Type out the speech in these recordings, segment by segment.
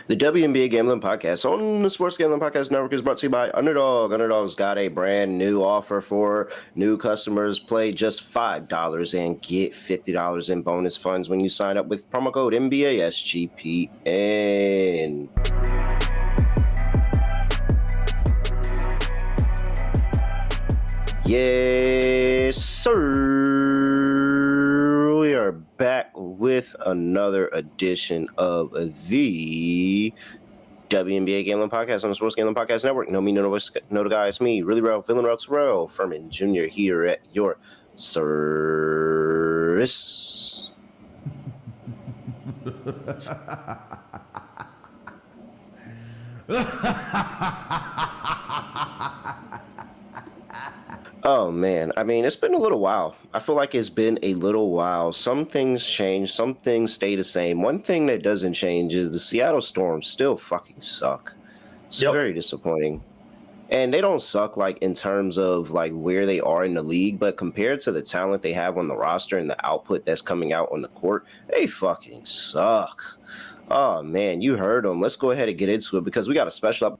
The WNBA Gambling Podcast on the Sports Gambling Podcast Network is brought to you by Underdog. Underdog's got a brand new offer for new customers. Play just $5 and get $50 in bonus funds when you sign up with promo code NBA SGPN. Yes, sir. We are back with another edition of the WNBA Gambling Podcast on the Sports Gambling Podcast Network. No me, no the guy, it's me, really real, feeling real, Terrell, Furman Jr. here at your service. Oh, man. I mean, it's been a little while. I feel like it's been a little while. Some things change. Some things stay the same. One thing that doesn't change is the Seattle Storm still fucking suck. It's very disappointing. And they don't suck, like, in terms of, like, where they are in the league. But compared to the talent they have on the roster and the output that's coming out on the court, they fucking suck. Oh, man, you heard them. Let's go ahead and get into it because we got a special episode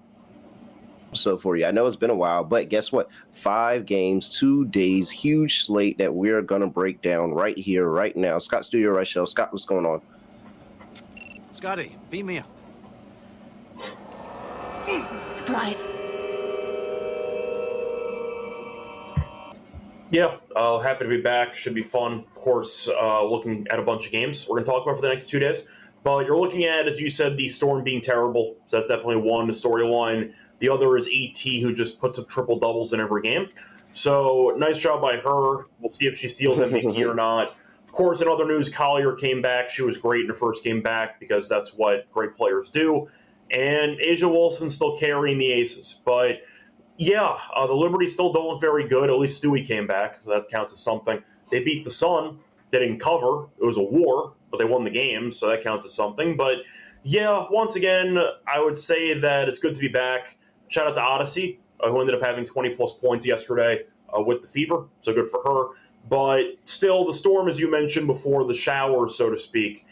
for you. I know it's been a while, but guess what? 5 games, 2 days, huge slate that we're going to break down right here, right now. Scott Studio Reichel. Scott, what's going on? Scotty, beat me up. Surprise. Yeah, happy to be back. Should be fun. Of course, looking at a bunch of games we're going to talk about for the next 2 days. But you're looking at, as you said, the Storm being terrible. So that's definitely one storyline. The other is AT, who just puts up triple doubles in every game. So nice job by her. We'll see if she steals MVP or not. Of course, in other news, Collier came back. She was great in her first game back because that's what great players do. And Asia Wilson's still carrying the Aces. But yeah, the Liberty still don't look very good. At least Stewie came back, so that counts as something. They beat the Sun. They didn't cover. It was a war, but they won the game, so that counts as something. But yeah, once again, I would say that it's good to be back. Shout out to Odyssey, who ended up having 20-plus points yesterday with the Fever, so good for her. But still, the Storm, as you mentioned before, the shower, so to speak,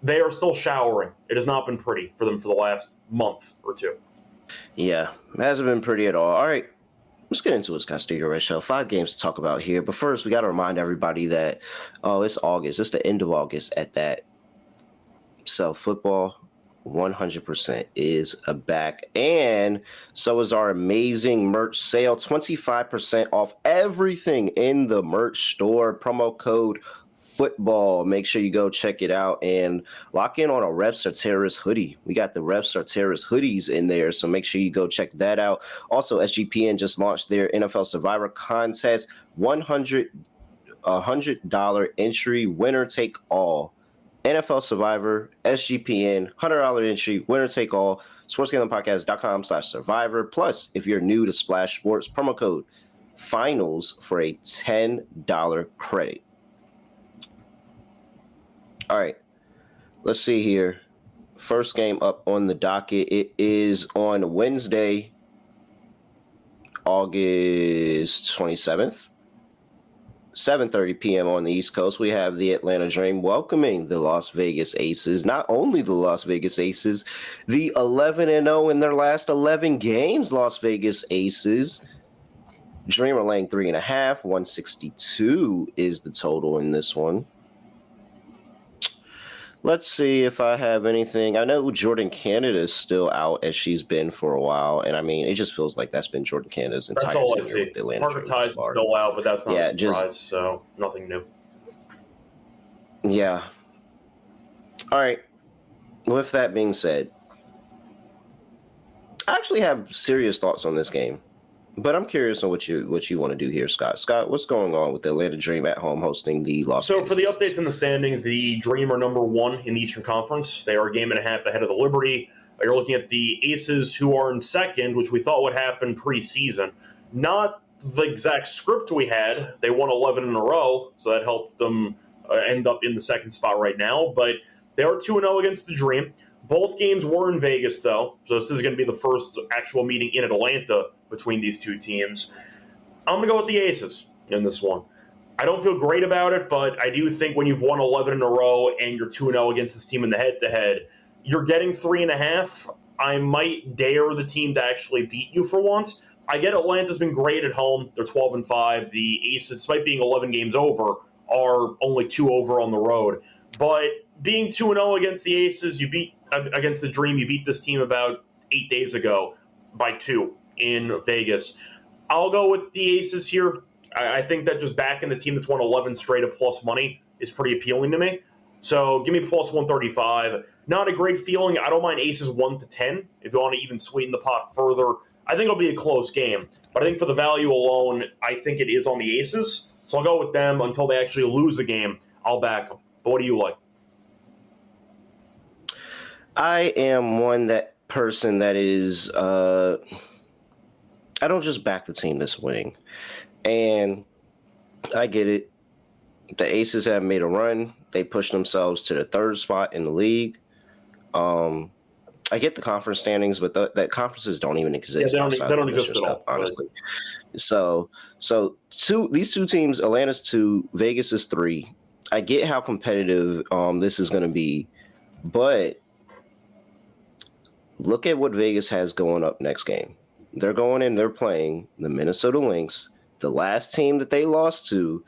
they are still showering. It has not been pretty for them for the last month or two. Yeah, it hasn't been pretty at all. All right, let's get into it, Scott Studio Reichel. 5 games to talk about here. But first, we got to remind everybody that, it's August. It's the end of August at that. So football 100% is back. And so is our amazing merch sale. 25% off everything in the merch store. Promo code football. Make sure you go check it out and lock in on a Refs Are Terrorists hoodie. We got the Refs Are Terrorists hoodies in there, so make sure you go check that out. Also, SGPN just launched their NFL Survivor contest. $100 entry, winner take all. NFL Survivor, SGPN, $100 entry, winner take all. SportsGamblingPodcast.com/survivor. Plus, if you're new to Splash Sports, promo code finals for a $10 credit. All right, let's see here. First game up on the docket. It is on Wednesday, August 27th, 7:30 p.m. on the East Coast. We have the Atlanta Dream welcoming the Las Vegas Aces. Not only the Las Vegas Aces, the 11-0 in their last 11 games, Las Vegas Aces. Dream are laying 3.5. 162 is the total in this one. Let's see if I have anything. I know Jordan Canada is still out, as she's been for a while, and I mean, it just feels like that's been Jordan Canada's entire That's all I tenure see. with Atlanta. Parker Ties is still out, but that's not a surprise, so nothing new. Yeah. All right. With that being said, I actually have serious thoughts on this game. But I'm curious on what you want to do here, Scott. Scott, what's going on with the Atlanta Dream at home hosting the Las Vegas? So for the updates in the standings, the Dream are number 1 in the Eastern Conference. They are a game and a half ahead of the Liberty. You're looking at the Aces, who are in second, which we thought would happen preseason. Not the exact script we had. They won 11 in a row, so that helped them end up in the second spot right now. But they are 2-0 against the Dream. Both games were in Vegas, though, so this is going to be the first actual meeting in Atlanta between these two teams. I'm going to go with the Aces in this one. I don't feel great about it, but I do think when you've won 11 in a row and you're 2-0 against this team in the head-to-head, You're getting 3.5. I might dare the team to actually beat you for once. I get Atlanta's been great at home. They're 12-5. The Aces, despite being 11 games over, are only 2 over on the road. But being 2-0 against the Aces, you beat against the Dream. You beat this team about 8 days ago by 2 in Vegas. I'll go with the Aces here. I think that just backing the team that's won 11 straight at plus money is pretty appealing to me. So give me plus 135. Not a great feeling. I don't mind Aces 1-10 if you want to even sweeten the pot further. I think it'll be a close game. But I think for the value alone, I think it is on the Aces. So I'll go with them until they actually lose a game. I'll back them. But what do you like? I am that person that is, I don't just back the team that's winning. And I get it. The Aces have made a run. They pushed themselves to the 3rd spot in the league. I get the conference standings, but that conferences don't even exist. Yeah, they don't exist at all, honestly. So these 2 teams, Atlanta's 2, Vegas is 3. I get how competitive this is going to be, but look at what Vegas has going up next game. They're going in, they're playing the Minnesota Lynx, the last team that they lost to.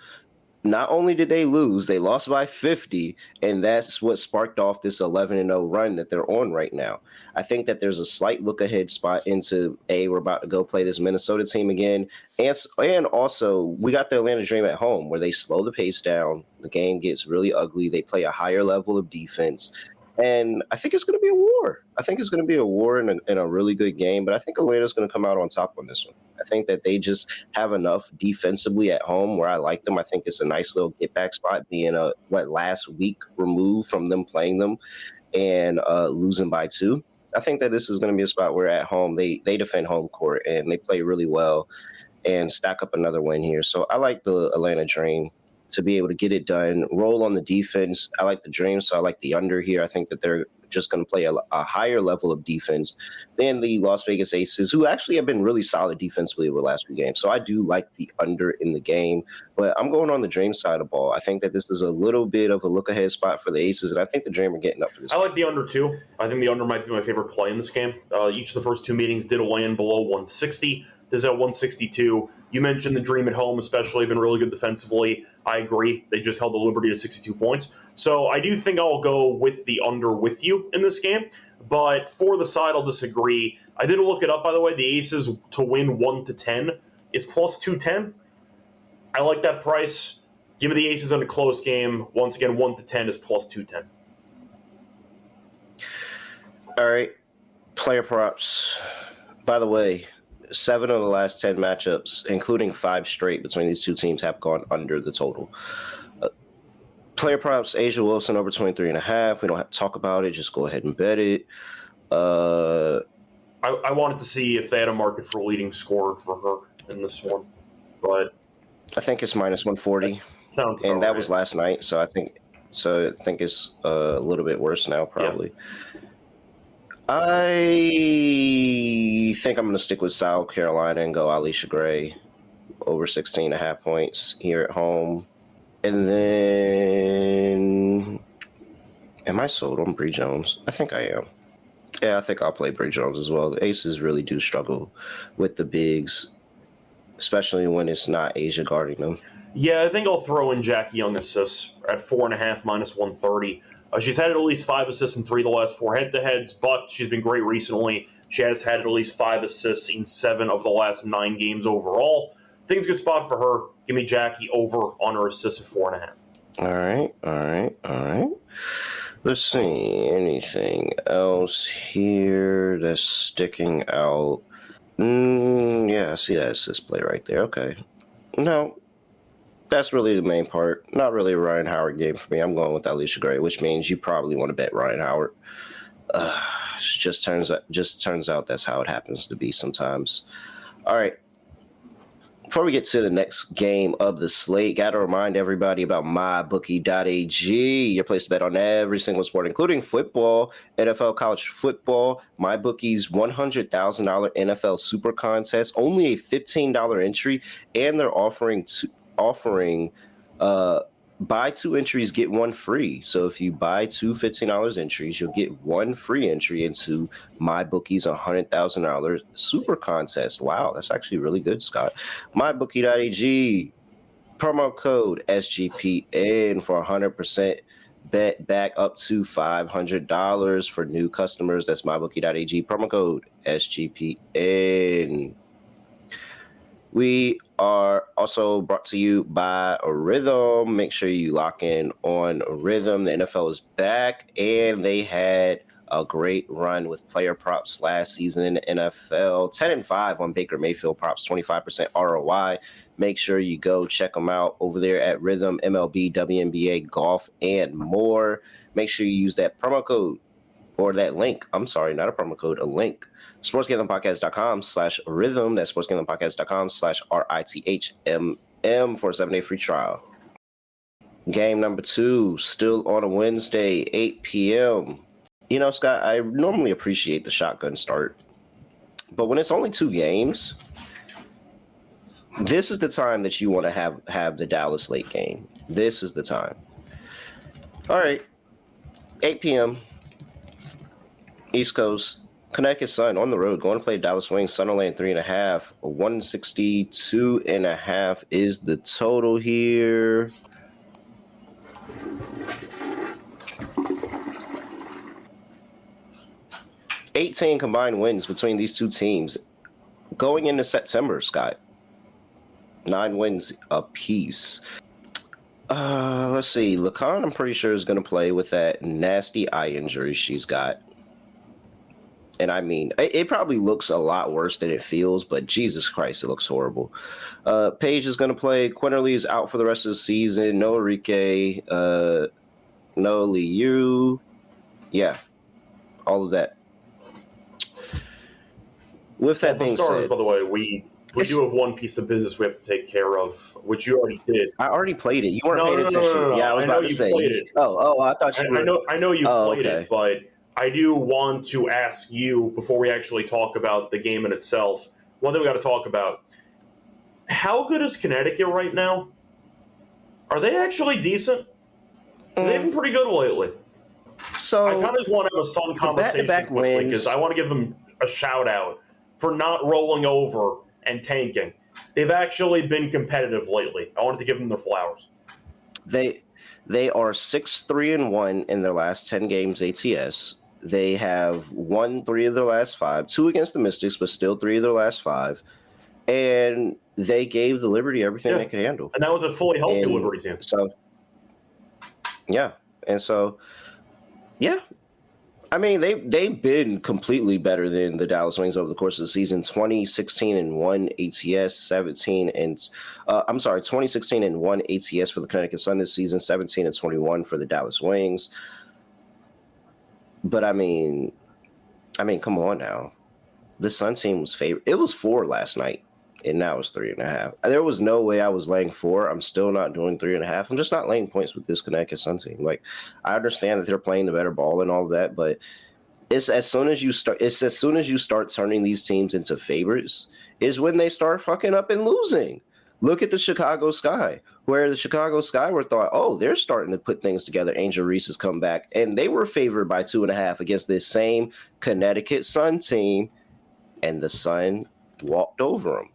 Not only did they lose, they lost by 50, and that's what sparked off this 11-0 run that they're on right now. I think that there's a slight look-ahead spot into, we're about to go play this Minnesota team again, and also we got the Atlanta Dream at home where they slow the pace down, the game gets really ugly, they play a higher level of defense, and I think it's going to be a war. I think it's going to be a war in a really good game, but I think Atlanta's going to come out on top on this one. I think that they just have enough defensively at home where I like them. I think it's a nice little get-back spot being last week removed from them playing them and losing by 2. I think that this is going to be a spot where at home they defend home court and they play really well and stack up another win here. So I like the Atlanta Dream to be able to get it done, roll on the defense. I like the Dream, so I like the under here. I think that they're just going to play a higher level of defense than the Las Vegas Aces, who actually have been really solid defensively over the last few games. So I do like the under in the game, but I'm going on the Dream side of the ball. I think that this is a little bit of a look-ahead spot for the Aces, and I think the Dream are getting up for this I like the under, too. I think the under might be my favorite play in this game. Each of the first 2 meetings did land below 160. This is at 162. You mentioned the Dream at home, especially, been really good defensively. I agree. They just held the Liberty to 62 points. So I do think I'll go with the under with you in this game. But for the side, I'll disagree. I did look it up, by the way. The Aces to win 1-10 is plus 210. I like that price. Give me the Aces in a close game. Once again, 1-10 is plus 210. All right. Player props. By the way, 7 of the last 10 matchups, including 5 straight between these 2 teams, have gone under the total. Player props, Asia Wilson over 23.5. We don't have to talk about it. Just go ahead and bet it. I wanted to see if they had a market for leading scorer for her in this one, but I think it's minus 140. Sounds and that was last night, so I think it's a little bit worse now, probably. Yeah. I think I'm going to stick with South Carolina and go Alicia Gray over 16.5 points here at home. And then, am I sold on Bree Jones? I think I am. Yeah, I think I'll play Bree Jones as well. The Aces really do struggle with the bigs, especially when it's not Asia guarding them. Yeah, I think I'll throw in Jackie Young assists at 4.5 minus 130. She's had at least 5 assists in 3 of the last 4 head-to-heads, but she's been great recently. She has had at least 5 assists in 7 of the last 9 games overall. I think it's a good spot for her. Give me Jackie over on her assists at 4.5. All right. Let's see. Anything else here that's sticking out? Yeah, I see that assist play right there. Okay. No. That's really the main part. Not really a Ryan Howard game for me. I'm going with Alicia Gray, which means you probably want to bet Ryan Howard. Just turns out that's how it happens to be sometimes. All right. Before we get to the next game of the slate, got to remind everybody about mybookie.ag, your place to bet on every single sport, including football, NFL, college football. MyBookie's $100,000 NFL Super Contest, only a $15 entry, and they're offering buy 2 entries, get 1 free. So if you buy 2 $15 entries, you'll get 1 free entry into MyBookie's $100,000 super contest. Wow, that's actually really good, Scott. MyBookie.ag, promo code SGPN for 100% bet back up to $500 for new customers. That's MyBookie.ag, promo code SGPN. We are also brought to you by Rhythm. Make sure you lock in on Rhythm. The NFL is back, and they had a great run with player props last season in the NFL. 10-5 on Baker Mayfield props, 25% ROI. Make sure you go check them out over there at Rhythm, MLB, WNBA, golf, and more. Make sure you use that promo code or that link. I'm sorry, not a promo code, a link. sportsgamblingpodcast.com/rhythm. That's sportsgamblingpodcast.com/RITHMM for a 7-day free trial. Game number 2, still on a Wednesday, 8 p.m. You know, Scott, I normally appreciate the shotgun start, but when it's only 2 games, this is the time that you want to have the Dallas late game. This is the time. All right, 8 p.m. East Coast. Connecticut Sun on the road going to play Dallas Wings. Sun only 3.5. 162.5 is the total here. $18 combined wins between these two teams going into September, Scott. 9 wins apiece. Let's see. Lacan, I'm pretty sure, is going to play with that nasty eye injury she's got. And I mean, it probably looks a lot worse than it feels, but Jesus Christ, it looks horrible. Paige is going to play. Quinterly is out for the rest of the season. No Enrique. No Liu. Yeah, all of that. With that being said, by the way, we do have one piece of business we have to take care of, which you already did. I already played it. You weren't paying attention. No. Yeah, I was about to say. Played it. Oh, I thought you were. I know you played okay. it, but I do want to ask you, before we actually talk about the game in itself, one thing we got to talk about. How good is Connecticut right now? Are they actually decent? They've been pretty good lately. So I kind of just want to have a Sun conversation quickly because I want to give them a shout out for not rolling over and tanking. They've actually been competitive lately. I wanted to give them their flowers. They are 6-3-1 in their last 10 games ATS. They have won 3 of their last 5, 2 against the Mystics, but still 3 of their last 5. And they gave the Liberty everything they could handle. And that was a fully healthy Liberty team. So, yeah. And so, yeah. I mean, they've been completely better than the Dallas Wings over the course of the season. 20-16-1 ATS, 20-16-1 ATS for the Connecticut Sun this season, 17-21 for the Dallas Wings. But I mean, come on now. The Sun team was favored. It was 4 last night, and now it's 3.5. There was no way I was laying 4. I'm still not doing 3.5. I'm just not laying points with this Connecticut Sun team. Like, I understand that they're playing the better ball and all of that, but it's as soon as you start turning these teams into favorites is when they start fucking up and losing. Look at the Chicago Sky, where the Chicago Sky were thought, oh, they're starting to put things together. Angel Reese has come back, and they were favored by 2.5 against this same Connecticut Sun team, and the Sun walked over them.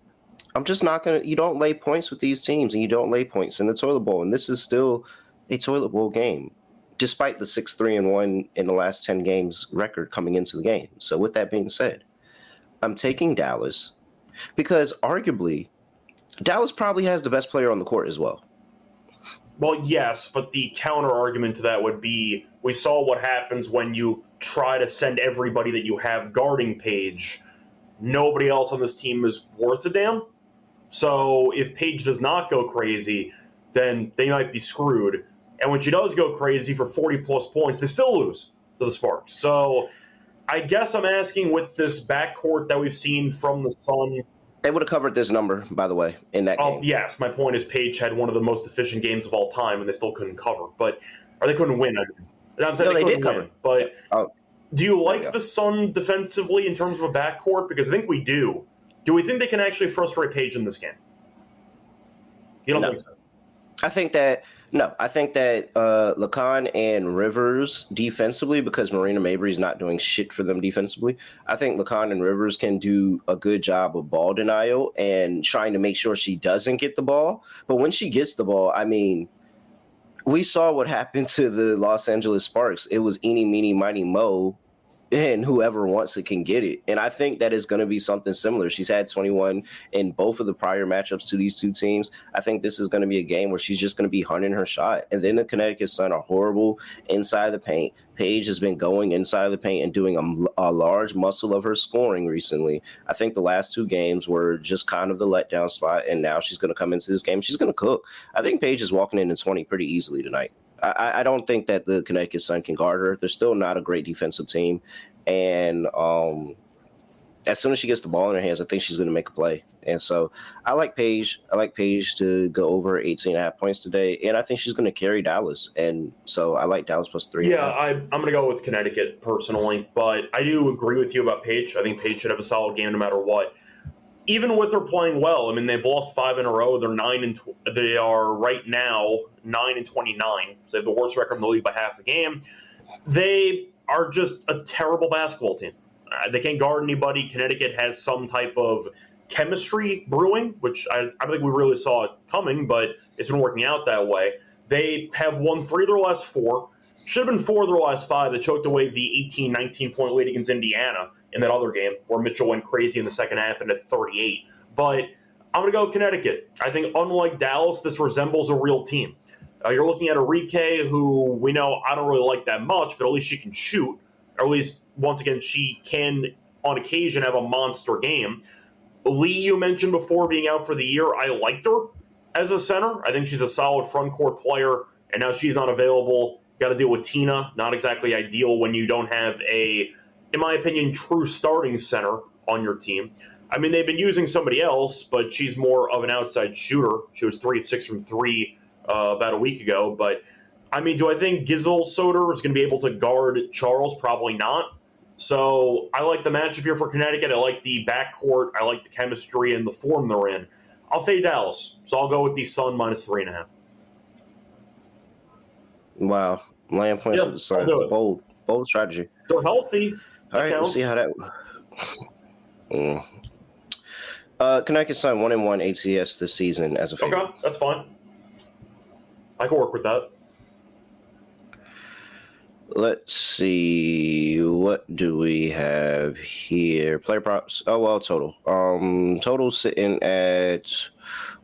I'm just not going to – you don't lay points with these teams, and you don't lay points in the toilet bowl, and this is still a toilet bowl game, despite the 6-3-1 in the last 10 games record coming into the game. So with that being said, I'm taking Dallas because arguably Dallas probably has the best player on the court as well. Well, yes, but the counter argument to that would be we saw what happens when you try to send everybody that you have guarding Paige. Nobody else on this team is worth a damn. So if Paige does not go crazy, then they might be screwed. And when she does go crazy for 40-plus points, they still lose to the Sparks. So I guess I'm asking with this backcourt that we've seen from the Sun. They would have covered this number, by the way, in that game. Yes, my point is Paige had one of the most efficient games of all time, and they still couldn't cover. Or they couldn't win. I'm saying they couldn't win. But do you like the Sun defensively in terms of a backcourt? Because I think we do. Do we think they can actually frustrate Paige in this game? You don't think so? I think that No, I think that Lacan and Rivers defensively, because Marina Mabry's not doing shit for them defensively, I think Lacan and Rivers can do a good job of ball denial and trying to make sure she doesn't get the ball. But when she gets the ball, I mean, we saw what happened to the Los Angeles Sparks. It was eeny, meeny, miny, mo, and whoever wants it can get it. And I think that is going to be something similar. She's had 21 in both of the prior matchups to these two teams. I think this is going to be a game where she's just going to be hunting her shot. And then the Connecticut Sun are horrible inside the paint. Paige has been going inside the paint and doing a large muscle of her scoring recently. I think the last two games were just kind of the letdown spot, and now she's going to come into this game. She's going to cook. I think Paige is walking into 20 pretty easily tonight. I don't think that the Connecticut Sun can guard her. They're still not a great defensive team. And as soon as she gets the ball in her hands, I think she's going to make a play. And so I like Paige. I like Paige to go over 18.5 points today. And I think she's going to carry Dallas. And so I like Dallas plus 3. Yeah, I'm going to go with Connecticut personally. But I do agree with you about Paige. I think Paige should have a solid game no matter what. Even with her playing well, I mean, they've lost 5 in a row. They are right now 9-29. So they have the worst record in the league by half a game. They are just a terrible basketball team. They can't guard anybody. Connecticut has some type of chemistry brewing, which I don't think we really saw it coming, but it's been working out that way. They have won 3 of their last 4. Should have been 4 of their last 5. They choked away the 18, 19-point lead against Indiana in that other game where Mitchell went crazy in the second half and at 38. But I'm going to go with Connecticut. I think unlike Dallas, this resembles a real team. You're looking at Reichel, who we know I don't really like that much, but at least she can shoot. Or at least, once again, she can, on occasion, have a monster game. Lee, you mentioned before being out for the year. I liked her as a center. I think she's a solid front court player, and now she's unavailable. Got to deal with Tina. Not exactly ideal when you don't have a, in my opinion, true starting center on your team. I mean, they've been using somebody else, but she's more of an outside shooter. She was 3 of 6 from 3 about a week ago. But, I mean, do I think Giselle Soder is going to be able to guard Charles? Probably not. So I like the matchup here for Connecticut. I like the backcourt. I like the chemistry and the form they're in. I'll fade Dallas. So I'll go with the Sun minus 3.5. Wow. Laying points with the Sun. Bold strategy. They're healthy. All right, we'll see how that. Connecticut Sun 1-1 ATS this season as a favorite. Okay, that's fine. I can work with that. Let's see. What do we have here? Player props. Oh, well, total. Total sitting at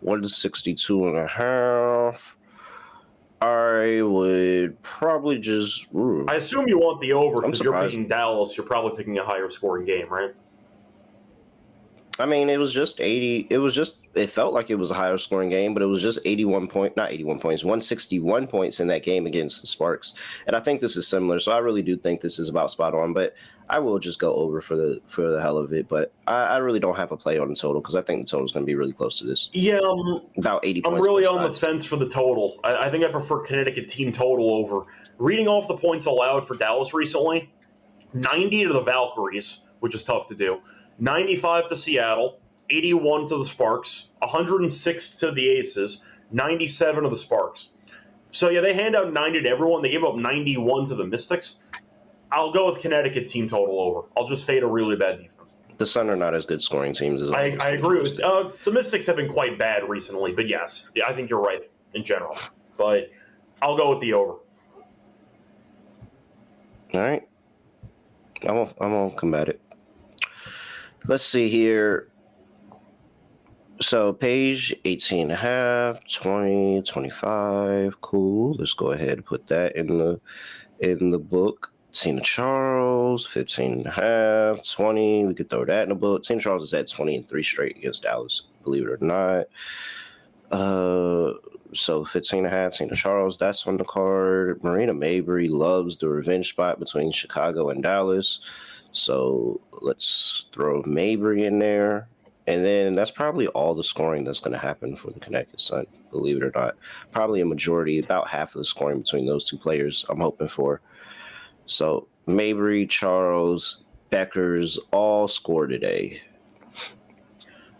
162.5. I would probably just. I assume you want the over because you're picking Dallas. You're probably picking a higher scoring game, right? I mean, it was just 80. It felt like it was a higher scoring game, but it was just 161 points in that game against the Sparks. And I think this is similar. So I really do think this is about spot on, but I will just go over for the hell of it. But I really don't have a play on the total because I think the total is going to be really close to this. Yeah. About 80 points. I'm really on the fence for the total. I think I prefer Connecticut team total over. Reading off the points allowed for Dallas recently, 90 to the Valkyries, which is tough to do. 95 to Seattle, 81 to the Sparks, 106 to the Aces, 97 to the Sparks. So, yeah, they hand out 90 to everyone. They gave up 91 to the Mystics. I'll go with Connecticut team total over. I'll just fade a really bad defense. The Sun are not as good scoring teams as I agree with the Mystics have been quite bad recently, but yes, I think you're right in general. But I'll go with the over. All right. I'm gonna combat it. Let's see here. So Paige, 18.5, 20, 25. Cool. Let's go ahead and put that in the book. Tina Charles, 15.5, 20. We could throw that in the book. Tina Charles is at 20 and 3 straight against Dallas, believe it or not. So 15.5, Tina Charles, that's on the card. Marina Mabry loves the revenge spot between Chicago and Dallas. So let's throw Mabry in there. And then that's probably all the scoring that's going to happen for the Connecticut Sun, believe it or not. Probably a majority, about half of the scoring between those two players I'm hoping for. So Mabry, Charles, Beckers all score today.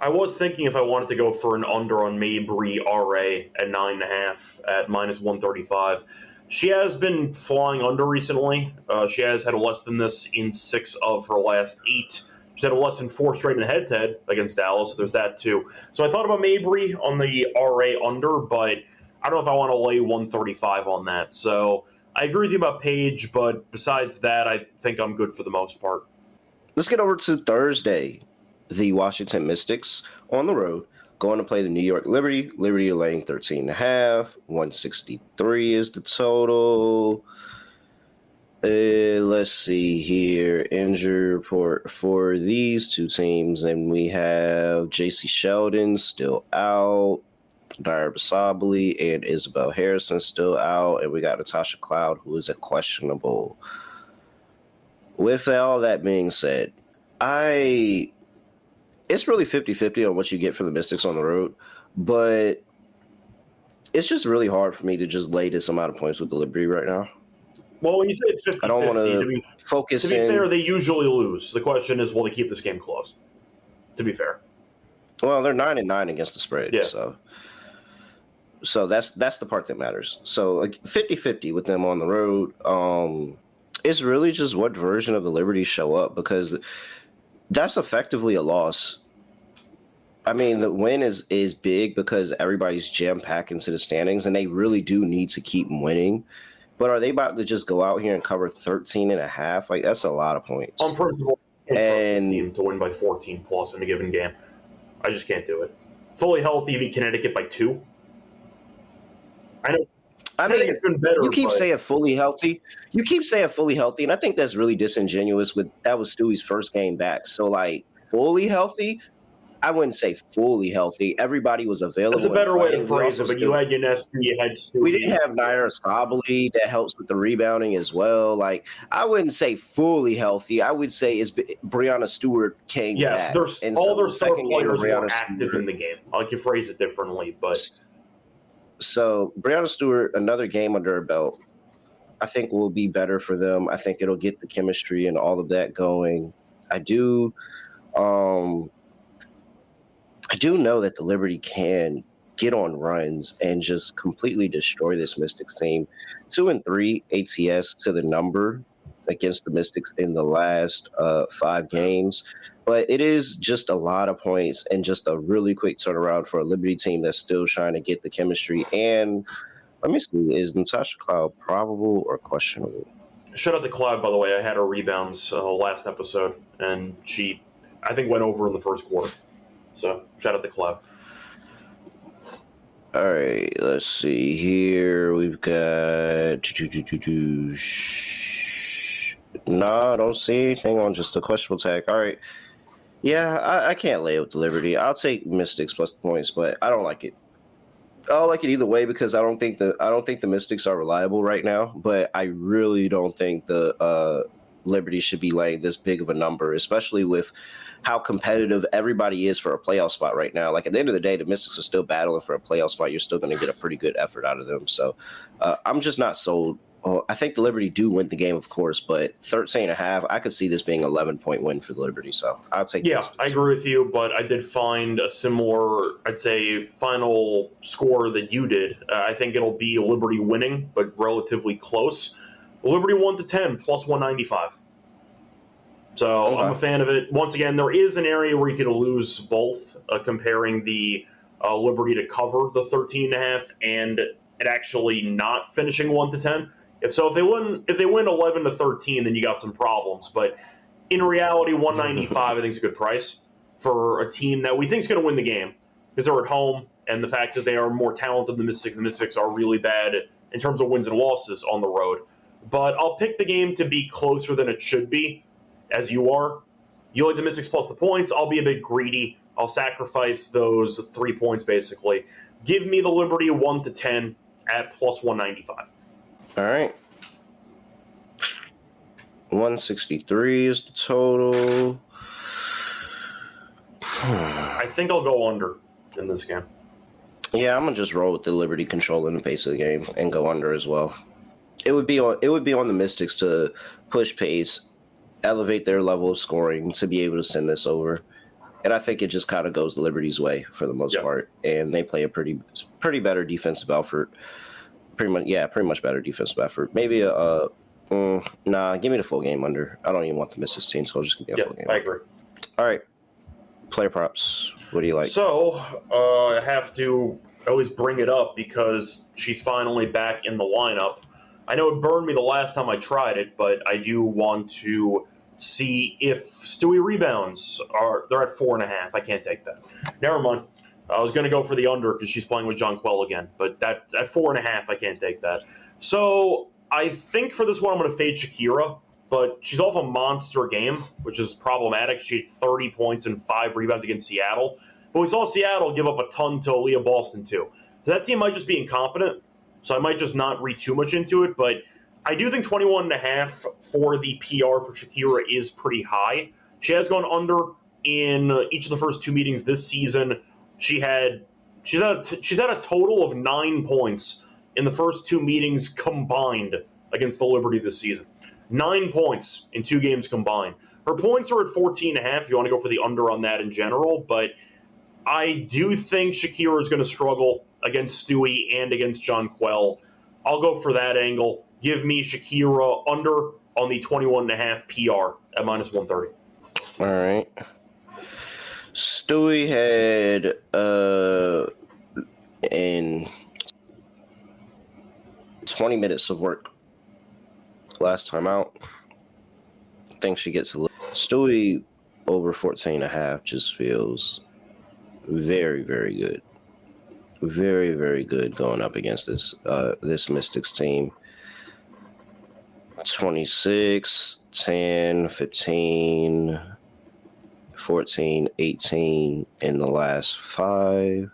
I was thinking if I wanted to go for an under on Mabry RA at 9.5 at minus 135. She has been flying under recently. She has had a less than this in 6 of her last 8. She's had a less than 4 straight in head-to-head against Dallas. There's that too. So I thought about Mabry on the RA under, but I don't know if I want to lay 135 on that. So I agree with you about Paige, but besides that, I think I'm good for the most part. Let's get over to Thursday. The Washington Mystics on the road going to play the New York Liberty. Liberty laying 13.5. 163 is the total. Let's see here. Injury report for these two teams. And we have J.C. Sheldon still out. Gamble Responsibly and Isabel Harrison still out. And we got Natasha Cloud, who is a questionable. With all that being said, it's really 50-50 on what you get for the Mystics on the road, but it's just really hard for me to just lay this amount of points with the Liberty right now. Well, when you say it's 50-50, I don't want to focus to be fair, they usually lose. The question is, will they keep this game close? To be fair. Well, they're 9-9 against the spread, yeah. So that's the part that matters. So like 50-50 with them on the road. It's really just what version of the Liberty show up, because that's effectively a loss. I mean, the win is big because everybody's jam-packed into the standings, and they really do need to keep winning. But are they about to just go out here and cover 13.5? Like, that's a lot of points. On principle, I can't trust this team to win by 14 plus in a given game. I just can't do it. Fully healthy, beat Connecticut by 2. I think it's been better. You keep saying fully healthy. You keep saying fully healthy, and I think that's really disingenuous. That was Stewie's first game back. So, like, fully healthy, I wouldn't say fully healthy. Everybody was available. It's a better way to phrase it, but you had Yanescu, you had Stewie. We didn't have Naira Sabali that helps with the rebounding as well. Like, I wouldn't say fully healthy. I would say Brianna Stewart came back. Yes, all their star players were active in the game. I like to phrase it differently, but... So, Brianna Stewart, another game under her belt, I think will be better for them. I think it'll get the chemistry and all of that going. I do know that the Liberty can get on runs and just completely destroy this Mystics team. 2-3 ATS to the number against the Mystics in the last 5 games. But it is just a lot of points and just a really quick turnaround for a Liberty team that's still trying to get the chemistry. And let me see, is Natasha Cloud probable or questionable? Shout out to Cloud, by the way. I had her rebounds last episode, and she, I think, went over in the first quarter. So shout out to Cloud. All right, let's see here. We've got... No, I don't see anything on just a questionable tag. All right. Yeah, I can't lay it with the Liberty. I'll take Mystics plus the points, but I don't like it. I don't like it either way because I don't think the Mystics are reliable right now. But I really don't think the Liberty should be laying this big of a number, especially with how competitive everybody is for a playoff spot right now. Like, at the end of the day, the Mystics are still battling for a playoff spot. You're still going to get a pretty good effort out of them. So I'm just not sold. I think the Liberty do win the game, of course, but 13.5, I could see this being an 11-point win for the Liberty. So I'll take Yeah, I agree with you, but I did find a similar, I'd say, final score that you did. I think it'll be Liberty winning, but relatively close. Liberty 1-10, plus 195. So okay. I'm a fan of it. Once again, there is an area where you could lose both, comparing the Liberty to cover the 13.5 and it actually not finishing 1-10. If they win 11-13, then you got some problems. But in reality, 195 I think is a good price for a team that we think is going to win the game because they're at home, and the fact is they are more talented than the Mystics. The Mystics are really bad in terms of wins and losses on the road. But I'll pick the game to be closer than it should be, as you are. You like the Mystics plus the points. I'll be a bit greedy. I'll sacrifice those 3 points, basically. Give me the Liberty 1-10 at plus 195. All right. 163 is the total. I think I'll go under in this game. Yeah, I'm gonna just roll with the Liberty controlling the pace of the game and go under as well. It would be on the Mystics to push pace, elevate their level of scoring to be able to send this over. And I think it just kind of goes the Liberty's way for the most part. And they play a pretty better defensive effort. Pretty much better defensive effort. Maybe nah, give me the full game under. I don't even want to miss this team, so just give me a full game. I agree. All right. Player props. What do you like? So, I have to always bring it up because she's finally back in the lineup. I know it burned me the last time I tried it, but I do want to see if Stewie rebounds they're at 4.5. I can't take that. Never mind. I was going to go for the under because she's playing with Jonquel again, but that's at 4.5. I can't take that. So I think for this one I'm going to fade Shakira, but she's off a monster game, which is problematic. She had 30 points and 5 rebounds against Seattle, but we saw Seattle give up a ton to Aaliyah Boston too. So that team might just be incompetent, so I might just not read too much into it, but I do think 21.5 for the PR for Shakira is pretty high. She has gone under in each of the first 2 meetings this season. She's had a total of 9 points in the first 2 meetings combined against the Liberty this season. 9 points in 2 games combined. Her points are at 14.5 if you want to go for the under on that in general, but I do think Shakira is going to struggle against Stewie and against Jonquel. I'll go for that angle. Give me Shakira under on the 21.5 PR at -130. All right. Stewie had in 20 minutes of work last time out. I think she gets a little. Stewie over 14.5 just feels very, very good. Very, very good going up against this Mystics team. 26, 10, 15, 14, 18 in the last 5.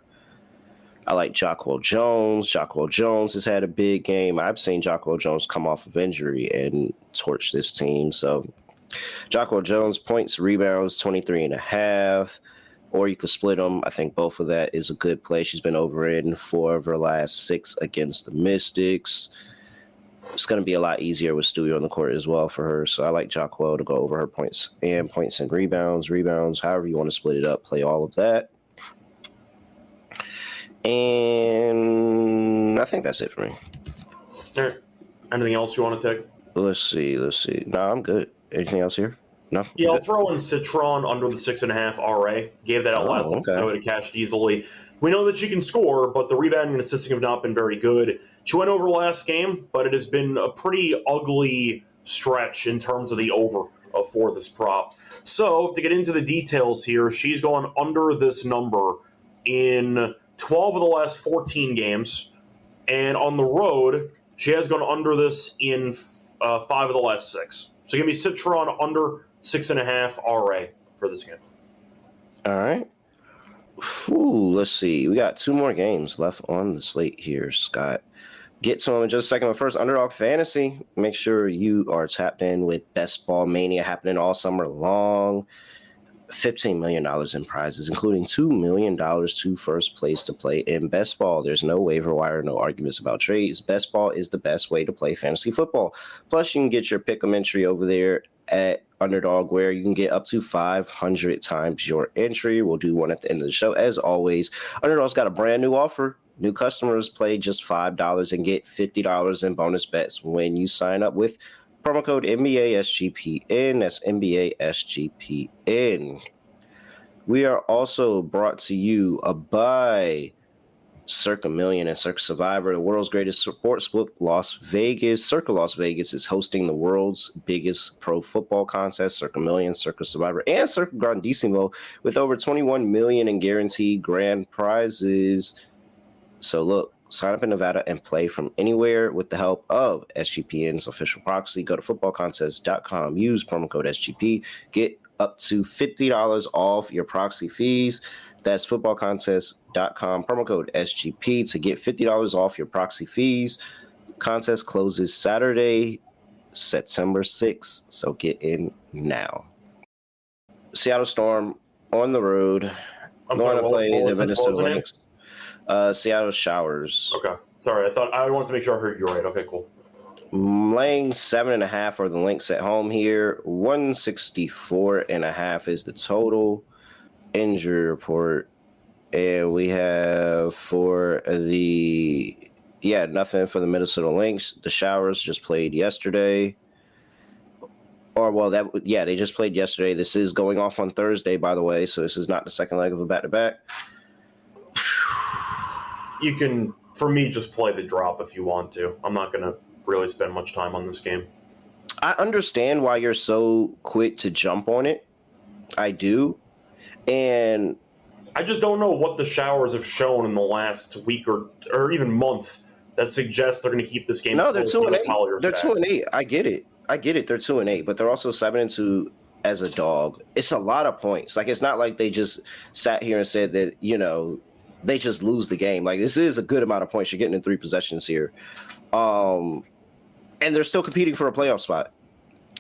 I like Jonquel Jones. Jonquel Jones has had a big game. I've seen Jonquel Jones come off of injury and torch this team. So Jonquel Jones, points, rebounds, 23.5. Or you could split them. I think both of that is a good play. She's been over in 4 of her last 6 against the Mystics. It's going to be a lot easier with Stewie on the court as well for her. So I like Jonquel to go over her points and rebounds, however you want to split it up, play all of that. And I think that's it for me. All right. Anything else you want to take? Let's see. No, I'm good. Anything else here? No? Yeah, I'll throw in Citron under the 6.5 RA. Gave that out last time, so it cashed easily. We know that she can score, but the rebounding and assisting have not been very good. She went over last game, but it has been a pretty ugly stretch in terms of the over for this prop. So, to get into the details here, she's gone under this number in 12 of the last 14 games. And on the road, she has gone under this in 5 of the last 6. So give me Citron under 6.5 RA for this game. All right. Let's see. We got 2 more games left on the slate here, Scott. Get to them in just a second. But first, Underdog Fantasy. Make sure you are tapped in with Best Ball Mania happening all summer long. $15 million in prizes, including $2 million to first place to play in Best Ball. There's no waiver wire, no arguments about trades. Best Ball is the best way to play fantasy football. Plus, you can get your pick'em entry over there at Underdog, where you can get up to 500 times your entry. We'll do one at the end of the show. As always, Underdog's got a brand new offer. New customers play just $5 and get $50 in bonus bets when you sign up with promo code NBA SGPN. That's NBA SGPN. We are also brought to you by Circa Million and Circa Survivor, the world's greatest sportsbook, Las Vegas. Circa Las Vegas is hosting the world's biggest pro football contest, Circa Million, Circa Survivor, and Circa Grandissimo, with over 21 million in guaranteed grand prizes. So look, sign up in Nevada and play from anywhere with the help of SGPN's official proxy. Go to footballcontest.com, use promo code SGP, get up to $50 off your proxy fees. That's footballcontest.com, promo code SGP to get $50 off your proxy fees. Contest closes Saturday, September 6th, so get in now. Seattle Storm on the road. I'm going sorry, to play the what Minnesota was the name? Lynx. Seattle Showers. Okay. Sorry, I wanted to make sure I heard you right. Okay, cool. Laying 7.5 for the Lynx at home here. 164.5 is the total. injury report, and we have nothing for the Minnesota Lynx. The Showers just played yesterday. They just played yesterday. This is going off on Thursday, by the way, so this is not the second leg of a back-to-back. You can, for me, just play the drop if you want to. I'm not going to really spend much time on this game. I understand why you're so quick to jump on it. I do. And I just don't know what the Showers have shown in the last week or even month that suggests they're going to keep this game. No, they're 2-8. They're 2-8. I get it. They're 2-8, but they're also 7-2 as a dog. It's a lot of points. Like, it's not like they just sat here and said that, they just lose the game. Like, this is a good amount of points. You're getting in 3 possessions here. And they're still competing for a playoff spot.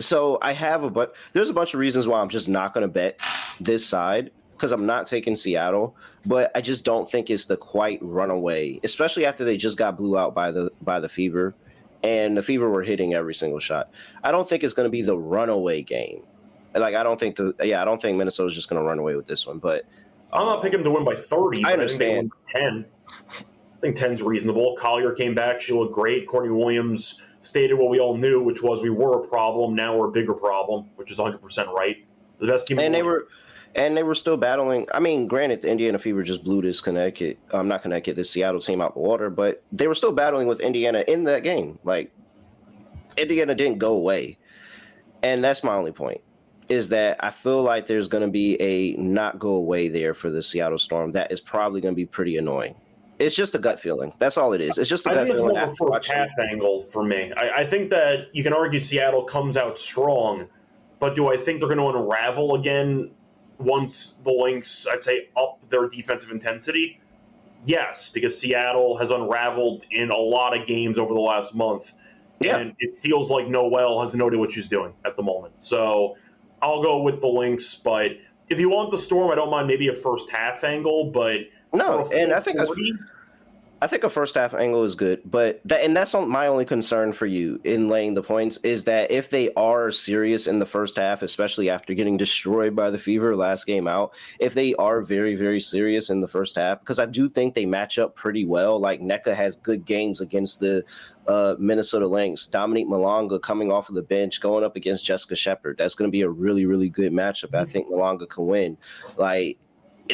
So there's a bunch of reasons why I'm just not going to bet this side, because I'm not taking Seattle, but I just don't think it's the quite runaway, especially after they just got blew out by the Fever, and the Fever were hitting every single shot. I don't think it's going to be the runaway game. Like, I don't think Minnesota's just going to run away with this one, but I'm not picking them to win by 30. I understand. I think they win by 10. I think 10's reasonable. Collier came back. She looked great. Courtney Williams stated what we all knew, which was we were a problem. Now we're a bigger problem, which is 100% right. The best team. And they were still battling. I mean, granted, the Indiana Fever just blew this this Seattle team out the water, but they were still battling with Indiana in that game. Like, Indiana didn't go away. And that's my only point, is that I feel like there's going to be a not go away there for the Seattle Storm. That is probably going to be pretty annoying. It's just a gut feeling. That's all it is. It's just a gut feeling. I think it's more of a first half angle for me. I think that you can argue Seattle comes out strong, but do I think they're going to unravel again once the Lynx, I'd say, up their defensive intensity? Yes, because Seattle has unraveled in a lot of games over the last month, and it feels like Noelle has no idea what she's doing at the moment. So I'll go with the Lynx, but if you want the Storm, I don't mind maybe a first half angle, but no, and I think a first half angle is good, but that's my only concern for you in laying the points is that if they are serious in the first half, especially after getting destroyed by the Fever last game out, if they are very, very serious in the first half, because I do think they match up pretty well. Like, NECA has good games against the Minnesota Lynx. Dominique Malonga coming off of the bench, going up against Jessica Shepard. That's going to be a really, really good matchup. I think Malonga can win. Like,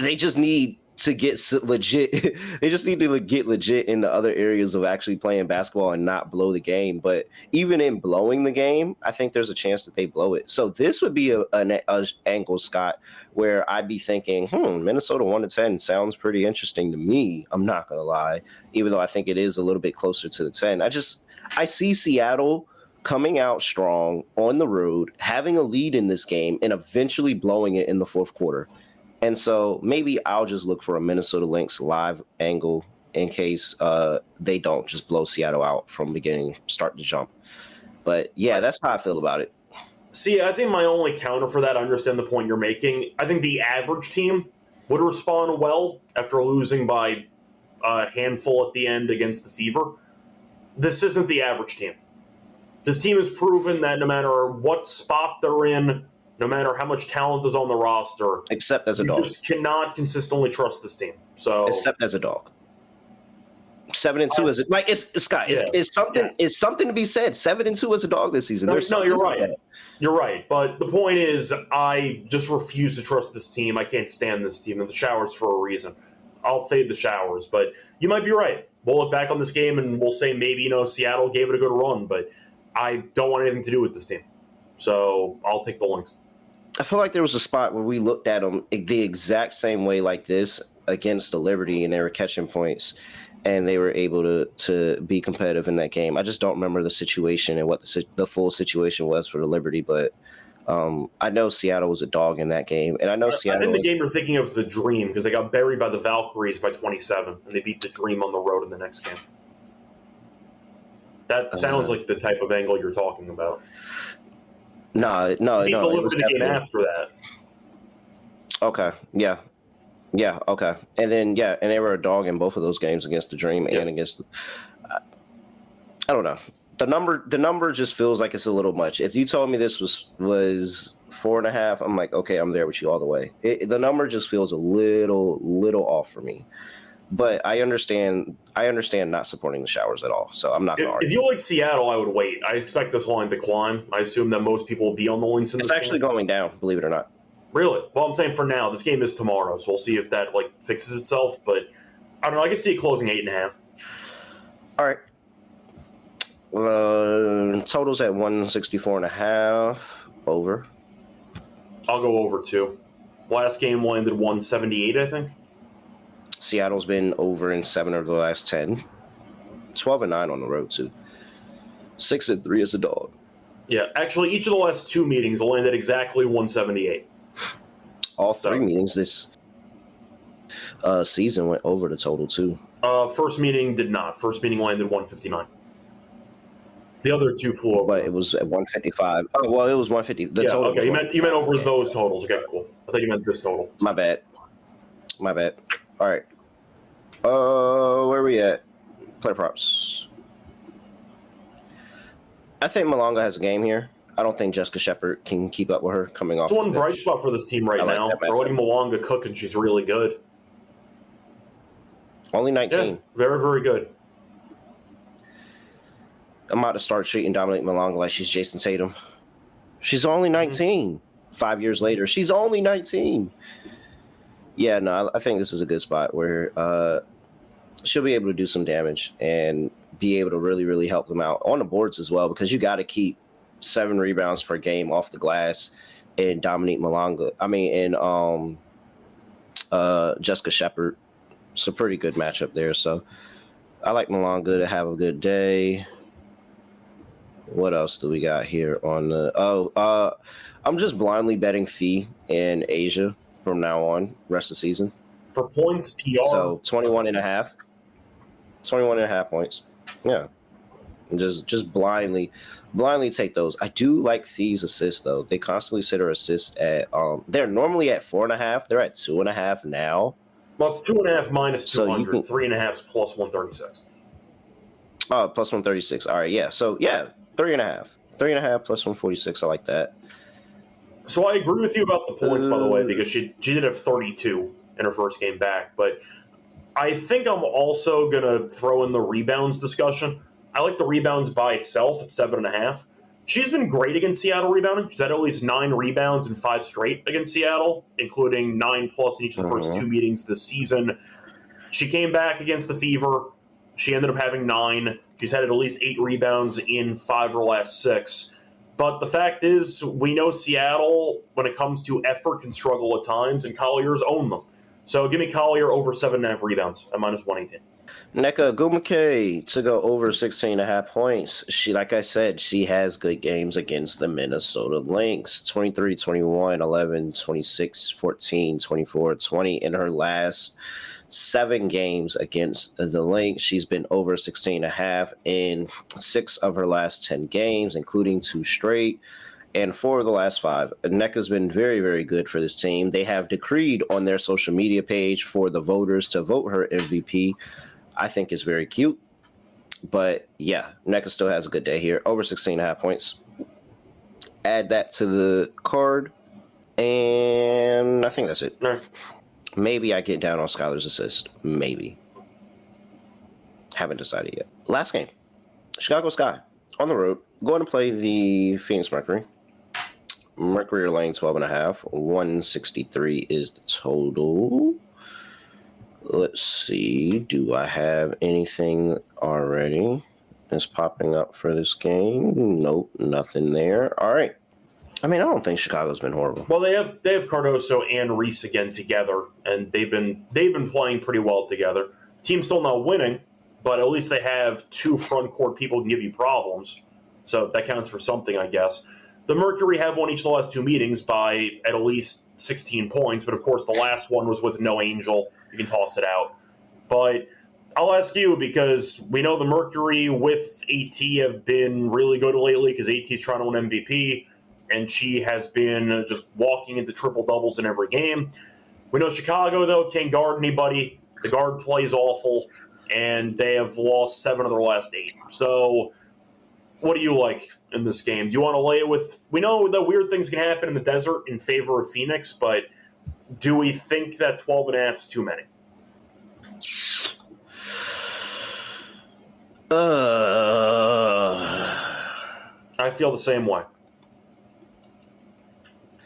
they just need to get legit. They just need to get legit in the other areas of actually playing basketball and not blow the game. But even in blowing the game, I think there's a chance that they blow it. So this would be an angle, Scott, where I'd be thinking, Minnesota 1-10 sounds pretty interesting to me. I'm not going to lie, even though I think it is a little bit closer to the 10. I see Seattle coming out strong on the road, having a lead in this game, and eventually blowing it in the fourth quarter. And so maybe I'll just look for a Minnesota Lynx live angle in case they don't just blow Seattle out from beginning, start to jump. But, yeah, that's how I feel about it. See, I think my only counter for that, I understand the point you're making. I think the average team would respond well after losing by a handful at the end against the Fever. This isn't the average team. This team has proven that no matter what spot they're in, no matter how much talent is on the roster, except as a dog, you just cannot consistently trust this team. So, except as a dog, 7-2 is like it's Scott. It's something. It's something to be said. 7-2 as a dog this season. No, you're right. You're right. But the point is, I just refuse to trust this team. I can't stand this team. And the Showers for a reason. I'll fade the Showers, but you might be right. We'll look back on this game and we'll say maybe Seattle gave it a good run, but I don't want anything to do with this team. So I'll take the Lynx. I feel like there was a spot where we looked at them the exact same way like this against the Liberty, and they were catching points, and they were able to be competitive in that game. I just don't remember the situation and what the full situation was for the Liberty, but I know Seattle was a dog in that game, and I know Seattle. I think the game you're thinking of is the Dream, because they got buried by the Valkyries by 27, and they beat the Dream on the road in the next game. That sounds like the type of angle you're talking about. No. Beat the Liberty the game after that. Okay, yeah, okay, and then and they were a dog in both of those games against the Dream and against. I don't know. The number just feels like it's a little much. If you told me this was 4.5, I'm like, okay, I'm there with you all the way. The number just feels a little off for me. But I understand not supporting the Showers at all. So I'm not going to argue. If you like Seattle, I would wait. I expect this line to climb. I assume that most people will be on the Lynx in this game. It's actually going down, believe it or not. Really? Well, I'm saying for now, this game is tomorrow, so we'll see if that fixes itself. But I don't know. I can see it closing 8.5. All right. Totals at 164.5. Over. I'll go over too. Last game landed 178, I think. Seattle's been over in 7 of the last 10. 12-9 on the road too. 6-3 as a dog. Yeah, actually, each of the last 2 meetings landed exactly 178. All 3 meetings this season went over the total too. First meeting did not. First meeting landed 159. The other 2 flew over. But it was at 155. Oh, well, it was 150. The total. Okay. You meant over those totals. Okay, cool. I thought you meant this total. My bad. All right. Where are we at? Player props. I think Malonga has a game here. I don't think Jessica Shepard can keep up with her coming off. It's one bright spot for this team right now. They're letting Malonga cook, and she's really good. Only 19. Yeah, very, very good. I'm about to start treating Dominique Malonga like she's Jason Tatum. She's only 19. Mm-hmm. 5 years later, she's only 19. Yeah, no, I think this is a good spot where she'll be able to do some damage and be able to really, really help them out on the boards as well, because you got to keep 7 rebounds per game off the glass and Dominique Malonga. Jessica Shepard. It's a pretty good matchup there. So I like Malonga to have a good day. What else do we got here on the? I'm just blindly betting Fee in Asia from now on, rest of the season. For points, PR. So 21.5. 21.5 points. Yeah. Just blindly take those. I do like Fee's assists though. They constantly sit her assist at they're normally at 4.5. They're at 2.5 now. Well, it's 2.5 minus 200. So 3.5 is plus 136. Oh, plus 136. All right, yeah. So yeah, 3.5. 3.5 plus 146. I like that. So I agree with you about the points, by the way, because she did have 32 in her first game back. But I think I'm also going to throw in the rebounds discussion. I like the rebounds by itself at 7.5. She's been great against Seattle rebounding. She's had at least 9 rebounds in 5 straight against Seattle, including 9+ in each of the first 2 meetings this season. She came back against the Fever. She ended up having 9. She's had at least 8 rebounds in 5 of her last 6. But the fact is, we know Seattle, when it comes to effort, can struggle at times, and Collier's own them. So give me Collier over 7.5 rebounds at minus 118. Nneka Ogwumike to go over 16.5 points. She, like I said, she has good games against the Minnesota Lynx. 23, 21, 11, 26, 14, 24, 20 in her last 7 games against the Lynx. She's been over 16.5 in 6 of her last 10 games, including 2 straight. And 4 of the last 5. Nneka's been very, very good for this team. They have decreed on their social media page for the voters to vote her MVP. I think it's very cute. But yeah, Nneka still has a good day here. Over 16.5 points. Add that to the card. And I think that's it. Right. Maybe I get down on Skylar's assist. Maybe. Haven't decided yet. Last game. Chicago Sky on the road. Going to play the Phoenix Mercury. Mercury are laying 12.5. 163 is the total. Let's see. Do I have anything already that's popping up for this game? Nope, nothing there. All right. I mean, I don't think Chicago's been horrible. Well, they have Cardoso and Reese again together, and they've been playing pretty well together. Team's still not winning, but at least they have 2 front court people who can give you problems. So that counts for something, I guess. The Mercury have won each of the last 2 meetings by at least 16 points, but of course the last one was with no Angel. You can toss it out. But I'll ask you, because we know the Mercury with AT have been really good lately, because AT is trying to win MVP, and she has been just walking into triple-doubles in every game. We know Chicago, though, can't guard anybody. The guard plays awful, and they have lost 7 of their last 8. So What do you like in this game? Do you want to lay it with? We know that weird things can happen in the desert in favor of Phoenix, but do we think that 12.5 is too many? I feel the same way.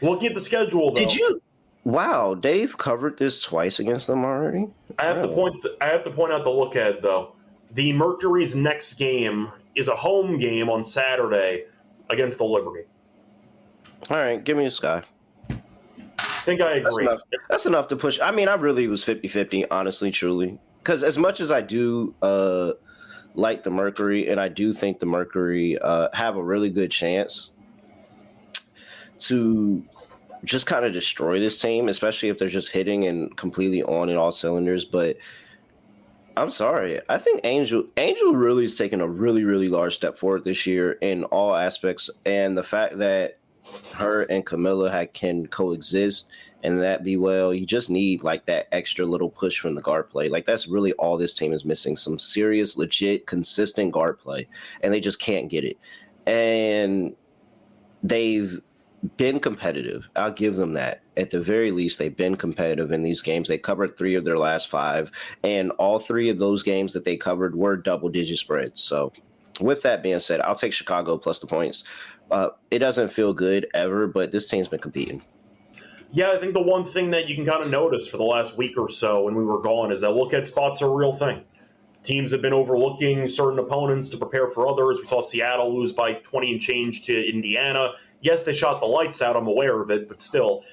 Looking at the schedule, though. Did you? Wow, Dave covered this twice against them already. I have to point out the look ahead, though. The Mercury's next game is a home game on Saturday against the Liberty. All right, give me a Sky. I think I agree. That's enough to push. I mean, I really was 50-50, honestly, truly. Because as much as I do like the Mercury, and I do think the Mercury have a really good chance to just kind of destroy this team, especially if they're just hitting and completely on in all cylinders. But I'm sorry. I think Angel really is taking a really, really large step forward this year in all aspects. And the fact that her and Camilla can coexist and that be well, you just need like that extra little push from the guard play. Like that's really all this team is missing. Some serious, legit, consistent guard play. And they just can't get it. And they've been competitive. I'll give them that. At the very least, they've been competitive in these games. They covered 3 of their last 5, and all 3 of those games that they covered were double-digit spreads. So with that being said, I'll take Chicago plus the points. It doesn't feel good ever, but this team's been competing. Yeah, I think the one thing that you can kind of notice for the last week or so when we were gone is that look-ahead spots are a real thing. Teams have been overlooking certain opponents to prepare for others. We saw Seattle lose by 20 and change to Indiana. Yes, they shot the lights out. I'm aware of it, but still.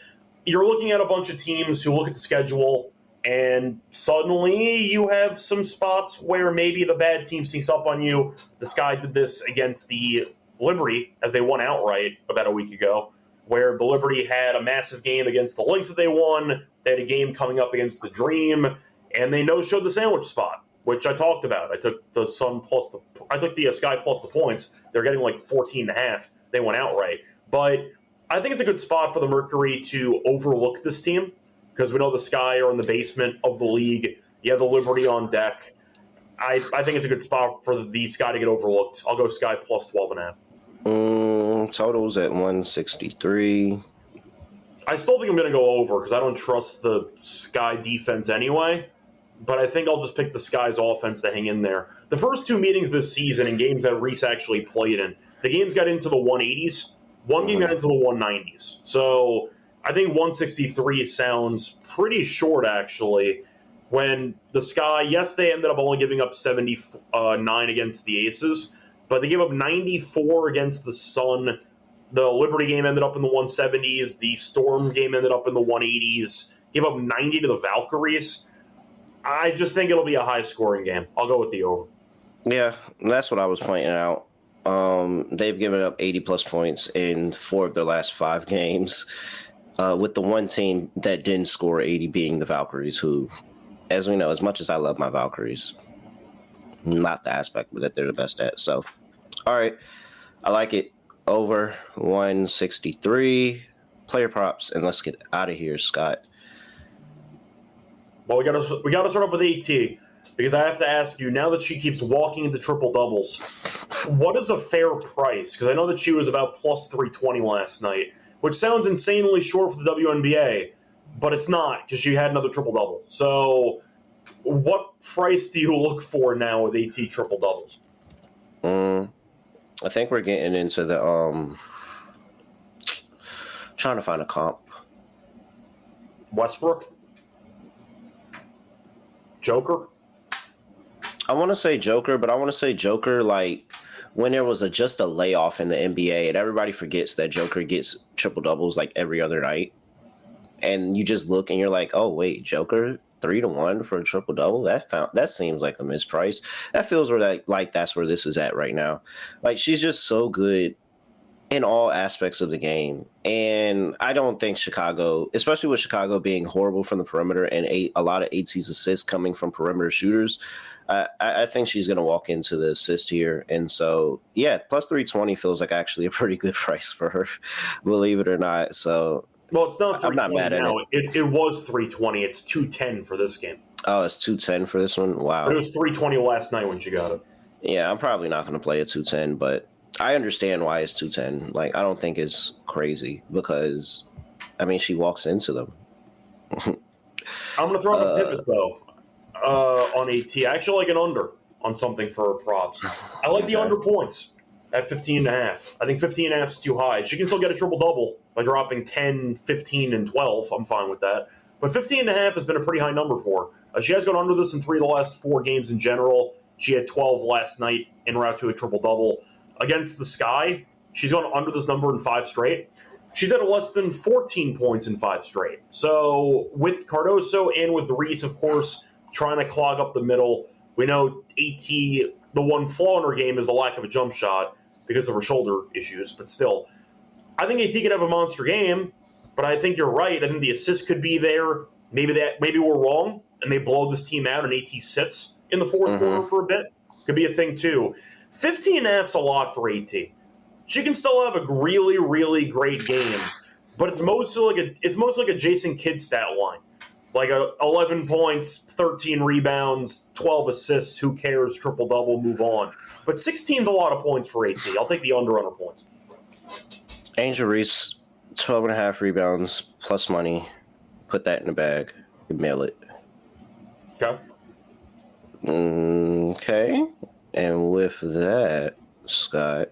You're looking at a bunch of teams who look at the schedule, and suddenly you have some spots where maybe the bad team sneaks up on you. The Sky did this against the Liberty as they won outright about a week ago, where the Liberty had a massive game against the Lynx that they won. They had a game coming up against the Dream, and they no-showed the sandwich spot, which I talked about. I took the Sky plus the points. They're getting like 14.5. They went outright. But I think it's a good spot for the Mercury to overlook this team because we know the Sky are in the basement of the league. You have the Liberty on deck. I think it's a good spot for the Sky to get overlooked. I'll go Sky plus 12.5. Totals at 163. I still think I'm going to go over because I don't trust the Sky defense anyway. But I think I'll just pick the Sky's offense to hang in there. The first 2 meetings this season in games that Reese actually played in, the games got into the 180s. One game got into the 190s. So I think 163 sounds pretty short, actually. When the Sky, yes, they ended up only giving up 79 against the Aces, but they gave up 94 against the Sun. The Liberty game ended up in the 170s. The Storm game ended up in the 180s. Gave up 90 to the Valkyries. I just think it'll be a high-scoring game. I'll go with the over. Yeah, that's what I was pointing out. They've given up 80-plus points in 4 of their last 5 games, with the one team that didn't score 80 being the Valkyries, who, as we know, as much as I love my Valkyries, not the aspect that they're the best at. So, all right, I like it. Over 163. Player props, and let's get out of here, Scott. Well, we got to start off with AT. Because I have to ask you, now that she keeps walking into triple-doubles, what is a fair price? Because I know that she was about plus 320 last night, which sounds insanely short for the WNBA, but it's not because she had another triple-double. So what price do you look for now with AT triple-doubles? I think we're getting into the trying to find a comp. Westbrook? Joker? I want to say Joker, but I want to say Joker like when there was just a layoff in the NBA and everybody forgets that Joker gets triple doubles like every other night. And you just look and you're like, oh, wait, Joker 3-1 for a triple double? That seems like a misprice. That feels like that's where this is at right now. Like she's just so good in all aspects of the game. And I don't think Chicago, especially with Chicago being horrible from the perimeter and a lot of AT's assists coming from perimeter shooters, I think she's going to walk into the assist here. And so, yeah, plus 320 feels like actually a pretty good price for her, believe it or not. So, well, it's not 320 I'm not mad now. at it. It was 320. It's 210 for this game. Oh, it's 210 for this one? Wow. But it was 320 last night when she got it. Yeah, I'm probably not going to play a 210, but I understand why it's 210. Like, I don't think it's crazy because, I mean, she walks into them. I'm going to throw out a pivot, though, on AT. I actually like an under on something for her props. I like the under points at 15.5. I think 15.5 is too high. She can still get a triple-double by dropping 10, 15, and 12. I'm fine with that. But 15.5 has been a pretty high number for her. She has gone under this in 3 of the last 4 games in general. She had 12 last night en route to a triple-double. Against the Sky, she's gone under this number in 5 straight. She's at less than 14 points in 5 straight. So with Cardoso and with Reese, of course, trying to clog up the middle, we know AT, the one flaw in her game is the lack of a jump shot because of her shoulder issues. But still, I think AT could have a monster game, but I think you're right. I think the assist could be there. Maybe we're wrong, and they blow this team out, and AT sits in the fourth quarter for a bit. Could be a thing, too. 15.5's a lot for AT. She can still have a really, really great game, but it's mostly like a Jason Kidd stat line. Like 11 points, 13 rebounds, 12 assists, who cares, triple-double, move on. But 16's a lot of points for AT. I'll take the under on her points. Angel Reese, 12.5 rebounds, plus money. Put that in the bag and mail it. Okay. Okay. And with that, Scott,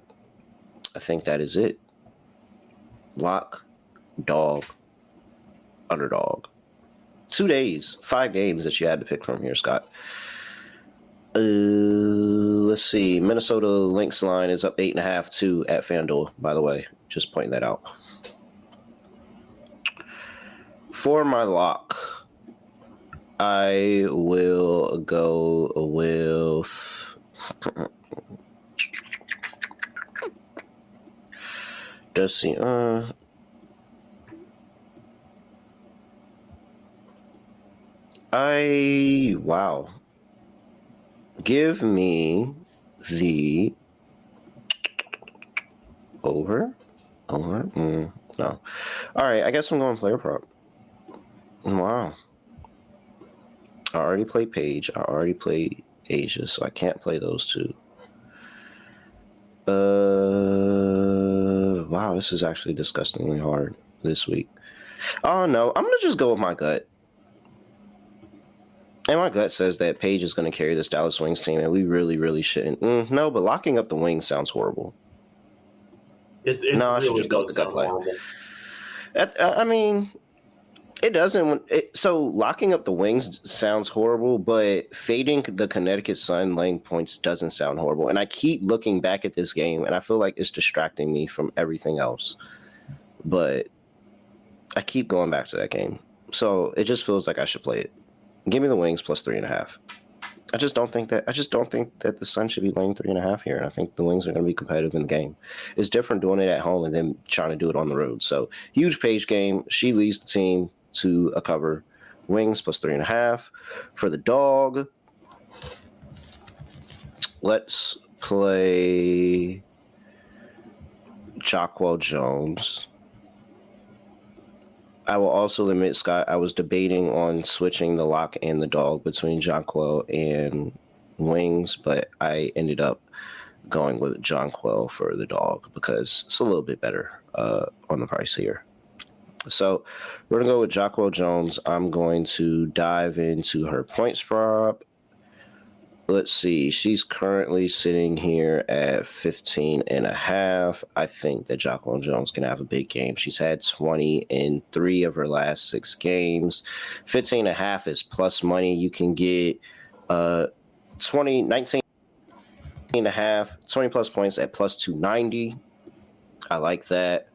I think that is it. Lock, dog, underdog. 2 days, 5 games that you had to pick from here, Scott. Let's see. Minnesota Lynx line is up 8.5 too at FanDuel, by the way. Just pointing that out. For my lock, I will go with... Does see wow. Give me the over. No. All right, I guess I'm going player prop. Wow. I already played Paige. I already played Asia, so I can't play those two. Wow, this is actually disgustingly hard this week. Oh, no. I'm going to just go with my gut. And my gut says that Paige is going to carry this Dallas Wings team, and we really, really shouldn't. No, but locking up the Wings sounds horrible. It no, I should really just go with the gut play. Horrible. I mean, it doesn't. So locking up the Wings sounds horrible, but fading the Connecticut Sun laying points doesn't sound horrible. And I keep looking back at this game, and I feel like it's distracting me from everything else. But I keep going back to that game. So it just feels like I should play it. Give me the Wings plus 3.5. I just don't think that the Sun should be laying 3.5 here. And I think the Wings are going to be competitive in the game. It's different doing it at home and then trying to do it on the road. So huge Paige game. She leads the team to a cover. Wings plus 3.5. For the dog, let's play Jacquel Jones. I will also limit, Scott, I was debating on switching the lock and the dog between Jonquel and Wings, but I ended up going with Jonquel for the dog because it's a little bit better on the price here. So we're going to go with Jacquel Jones. I'm going to dive into her points prop. Let's see. She's currently sitting here at 15.5. I think that Jacqueline Jones can have a big game. She's had 20 in 3 of her last 6 games. 15.5 is plus money. You can get 19.5, 20 plus points at plus 290. I like that.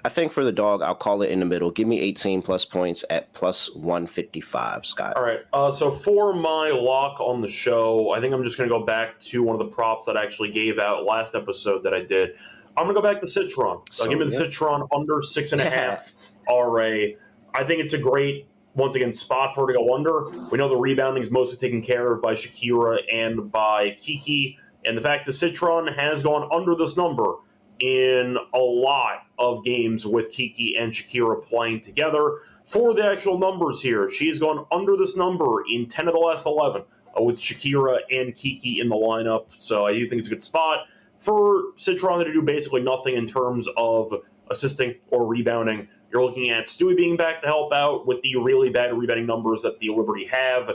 I think for the dog, I'll call it in the middle. Give me 18 plus points at plus 155, Scott. All right. So for my lock on the show, I think I'm just going to go back to one of the props that I actually gave out last episode that I did. I'm going to go back to Citron. So give me the Citron under 6.5 RA. I think it's a great, once again, spot for her to go under. We know the rebounding is mostly taken care of by Shakira and by Kiki. And the fact that Citron has gone under this number in a lot of games with Kiki and Shakira playing together. For the actual numbers here, she has gone under this number in 10 of the last 11 with Shakira and Kiki in the lineup. So I do think it's a good spot. for Citron to do basically nothing in terms of assisting or rebounding. You're looking at Stewie being back to help out with the really bad rebounding numbers that the Liberty have,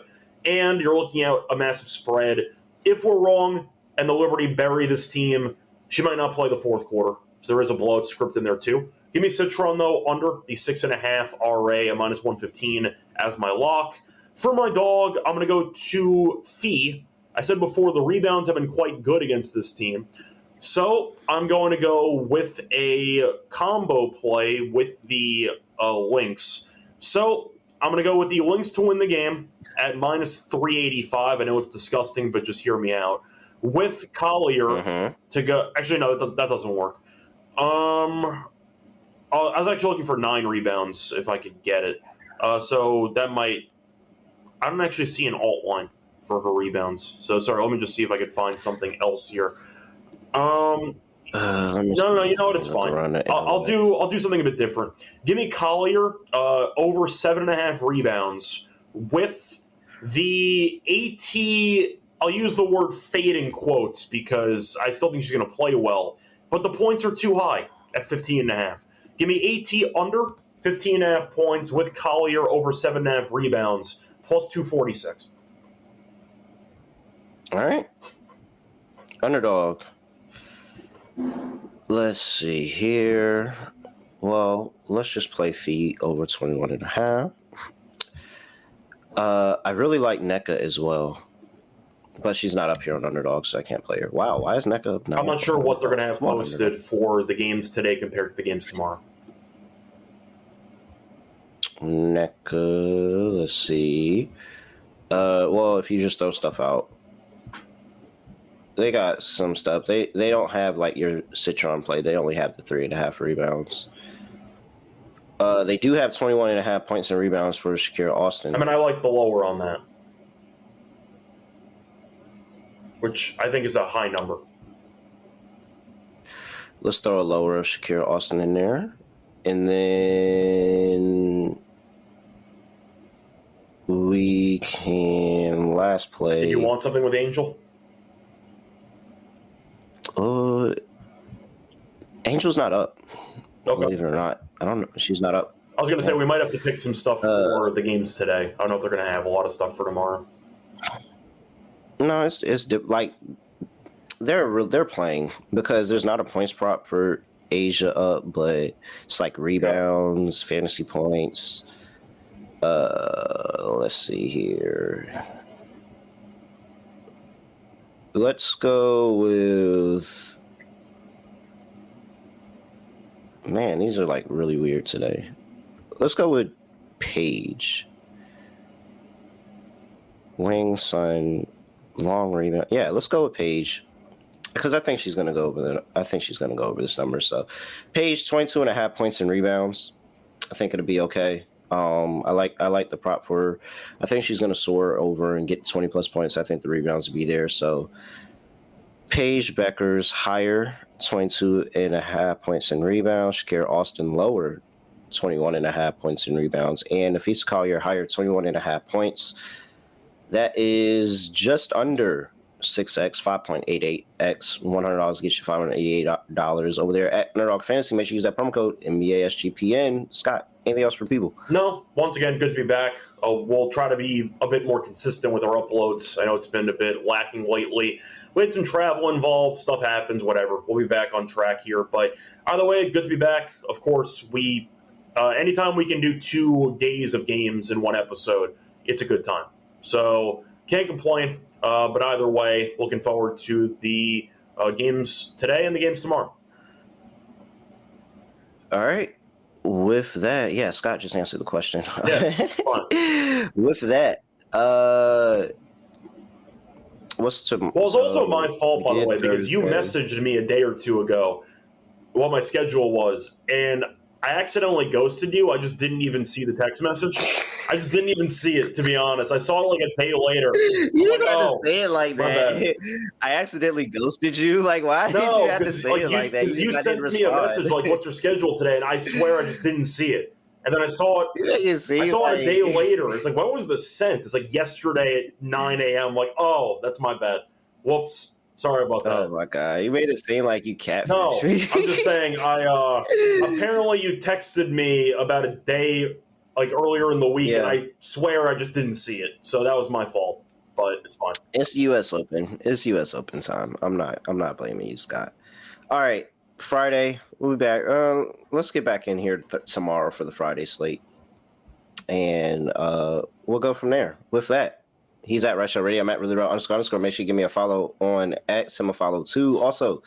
and you're looking at a massive spread. If we're wrong and the Liberty bury this team, she might not play the fourth quarter. So there is a blowout script in there too. Give me Citron, though, under the 6.5 RA, a minus 115 as my lock. For my dog, I'm going to go to Fee. I said before, the rebounds have been quite good against this team. So I'm going to go with a combo play with the Lynx. So I'm going to go with the Lynx to win the game at minus 385. I know it's disgusting, but just hear me out. With Collier to go. Actually, no, that doesn't work. I was actually looking for 9 rebounds if I could get it. So that might. I don't actually see an alt line for her rebounds. So sorry, let me just see if I could find something else here. No, you know what? It's fine. I'll do something a bit different. Give me Collier over 7.5 rebounds with the AT. I'll use the word fade in quotes because I still think she's going to play well, but the points are too high at 15.5. Give me AT under 15.5 points with Collier over 7.5 rebounds plus 246. All right. Underdog. Let's see here. Well, let's just play Fee over 21.5. I really like NECA as well, but she's not up here on Underdog, so I can't play her. Wow, why is NECA up now? I'm not sure what they're going to have posted for the games today compared to the games tomorrow. NECA, let's see. Well, if you just throw stuff out, they got some stuff. They don't have like your Citron play. They only have the 3.5 rebounds. They do have 21.5 points and rebounds for Shakira Austin. I mean, I like the lower on that, which I think is a high number. Let's throw a lower of Shakira Austin in there. And then we can last play. Did you want something with Angel? Angel's not up. Okay. Believe it or not. I don't know. She's not up. I was going to say we might have to pick some stuff for the games today. I don't know if they're going to have a lot of stuff for tomorrow. No, it's like they're playing because there's not a points prop for Asia up, but it's like rebounds, fantasy points. Let's see here. Let's go with. Man, these are like really weird today. Let's go with Paige. Wing, Sun, long rebound. Yeah, let's go with Paige. Because I think she's gonna go over this number. So Paige, 22.5 points and rebounds. I think it'll be okay. I like the prop for her. I think she's gonna soar over and get 20 plus points. I think the rebounds will be there. So Paige Becker's higher, 22.5 points and rebounds. Shakira Austin lower, 21.5 points and rebounds. And Nafisa Collier higher, 21.5 points. That is just under 6x, 5.88x. $100 gets you $588 over there at Underdog Fantasy. Make sure you use that promo code NBA SGPN. Scott, anything else for people? No. Once again, good to be back. We'll try to be a bit more consistent with our uploads. I know it's been a bit lacking lately. We had some travel involved. Stuff happens, whatever. We'll be back on track here. But either way, good to be back. Of course, anytime we can do 2 days of games in one episode, it's a good time. So can't complain. But either way, looking forward to the games today and the games tomorrow. All right. With that, yeah, Scott just answered the question. Yeah, fine. With that, what's tomorrow? Well, it's also my fault, by the way, because you messaged me a day or two ago what my schedule was, and I accidentally ghosted you. I just didn't even see the text message. I just didn't even see it, to be honest. I saw it like a day later. You didn't have to say it like that. I accidentally ghosted you. Like, why did you have to say it like that? Because you sent me a message like, "What's your schedule today?" And I swear I just didn't see it. And then I saw it. I saw it a day later. It's like, when was this sent? It's like yesterday at 9 a.m. I'm like, oh, that's my bad. Whoops. Sorry about that. Oh my god, you made it seem like you catfished No, me. I'm just saying. Apparently you texted me about a day like earlier in the week, and I swear I just didn't see it. So that was my fault. But it's fine. It's U.S. Open. It's U.S. Open time. I'm not blaming you, Scott. All right, Friday we'll be back. Let's get back in here tomorrow for the Friday slate, and we'll go from there. With that. He's at Reichel Radio. I'm at @reallyreal__. Make sure you give me a follow on X. Send a follow too. Also,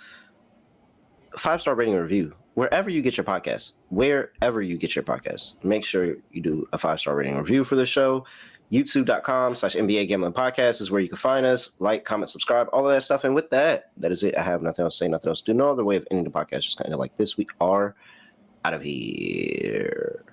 5-star rating and review wherever you get your podcasts. Wherever you get your podcasts, make sure you do a 5-star rating and review for the show. YouTube.com/NBA Gambling Podcast is where you can find us. Like, comment, subscribe, all of that stuff. And with that, that is it. I have nothing else to say, nothing else to do. No other way of ending the podcast. Just kind of like this. We are out of here.